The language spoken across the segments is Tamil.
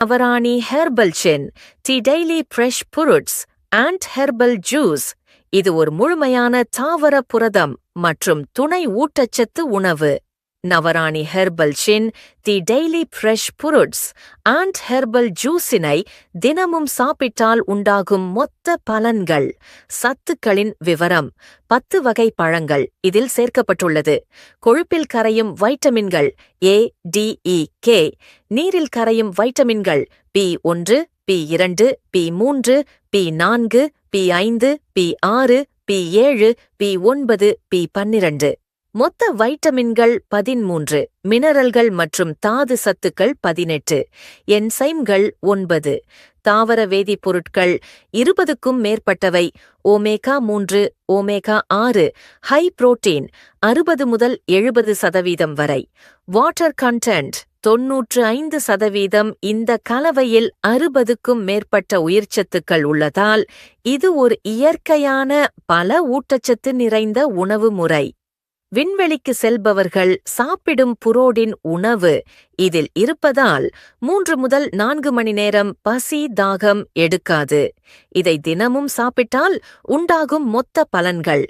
நவராணி ஹெர்பல் சென், the daily fresh fruits and herbal juice. இது ஒரு முழுமையான தாவர புரதம் மற்றும் துணை ஊட்டச்சத்து உணவு. நவராணி ஹெர்பல் சென், the daily fresh fruits and herbal ஜூஸினை தினமும் சாப்பிட்டால் உண்டாகும் மொத்த பலன்கள். சத்துக்களின் விவரம்: 10 வகை பழங்கள் இதில் சேர்க்கப்பட்டுள்ளது. கொழுப்பில் கரையும் வைட்டமின்கள் A, D, E, K. நீரில் கரையும் வைட்டமின்கள் B1, B2, B3, B4, B5, B6, B7, B9, B12. மொத்த வைட்டமின்கள் 13, மினரல்கள் மற்றும் தாது சத்துக்கள் 18, என்சைம்கள் 9, தாவர வேதிப்பொருட்கள் 20க்கும் மேற்பட்டவை, ஒமேகா 3, ஒமேகா 6, ஹை புரோட்டீன் 60 முதல் 70% வரை, வாட்டர் கண்டென்ட் 95%. இந்த கலவையில் 60க்கும் மேற்பட்ட உயிர்ச்சத்துக்கள் உள்ளதால் இது ஒரு இயற்கையான பல ஊட்டச்சத்து நிறைந்த உணவு முறை. விண்வெளிக்கு செல்பவர்கள் சாப்பிடும் புரோடின் உணவு இதில் இருப்பதால் 3 முதல் 4 மணி நேரம் பசி தாகம் எடுக்காது. இதை தினமும் சாப்பிட்டால் உண்டாகும் மொத்த பலன்கள்: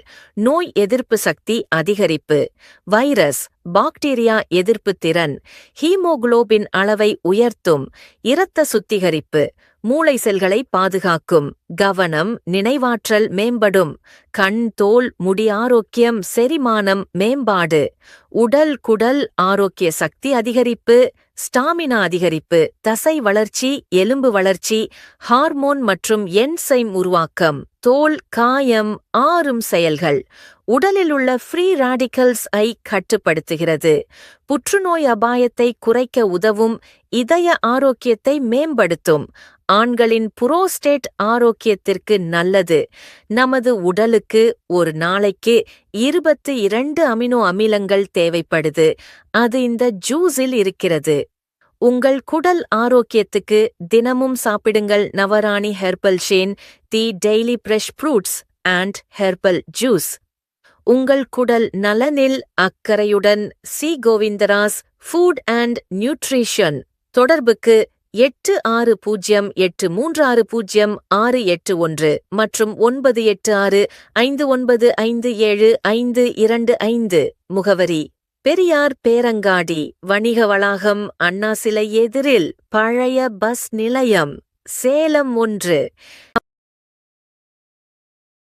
நோய் எதிர்ப்பு சக்தி அதிகரிப்பு, வைரஸ் பாக்டீரியா எதிர்ப்பு திறன், ஹீமோகுளோபின் அளவை உயர்த்தும், இரத்த சுத்திகரிப்பு, மூளை செல்களை பாதுகாக்கும், கவனம் நினைவாற்றல் மேம்படும், கண் தோல் முடி ஆரோக்கியம் செரிமானம் மேம்பாடு, உடல் குடல் ஆரோக்கிய சக்தி அதிகரிப்பு, ஸ்டாமினா அதிகரிப்பு, தசை வளர்ச்சி எலும்பு வளர்ச்சி, ஹார்மோன் மற்றும் என்சைம் உருவாக்கம், தோல் காயம் ஆறும் செயல்கள், உடலில் உள்ள ஃப்ரீ ராடிக்கல்ஸ் ஐ கட்டுப்படுத்துகிறது, புற்றுநோய் அபாயத்தை குறைக்க உதவும், இதய ஆரோக்கியத்தை மேம்படுத்தும், ஆண்களின் புரோஸ்டேட் ஆரோக்கியத்திற்கு நல்லது. நமது உடலுக்கு ஒரு நாளைக்கு 22 அமினோ அமிலங்கள் தேவைப்படுது. அது இந்த ஜூஸில் இருக்கிறது. உங்கள் குடல் ஆரோக்கியத்துக்கு தினமும் சாப்பிடுங்கள் நவராணி ஹெர்பல் சென், the daily fresh fruits and herbal juice. உங்கள் குடல் நலனில் அக்கறையுடன் C. Govindaraj food and nutrition. தொடர்புக்கு 8608360681 மற்றும் 986595575525. முகவரி: பெரியார் பேரங்காடி, வணிக வளாகம், அண்ணா சிலை எதிரில், பழைய பஸ் நிலையம், சேலம் 1.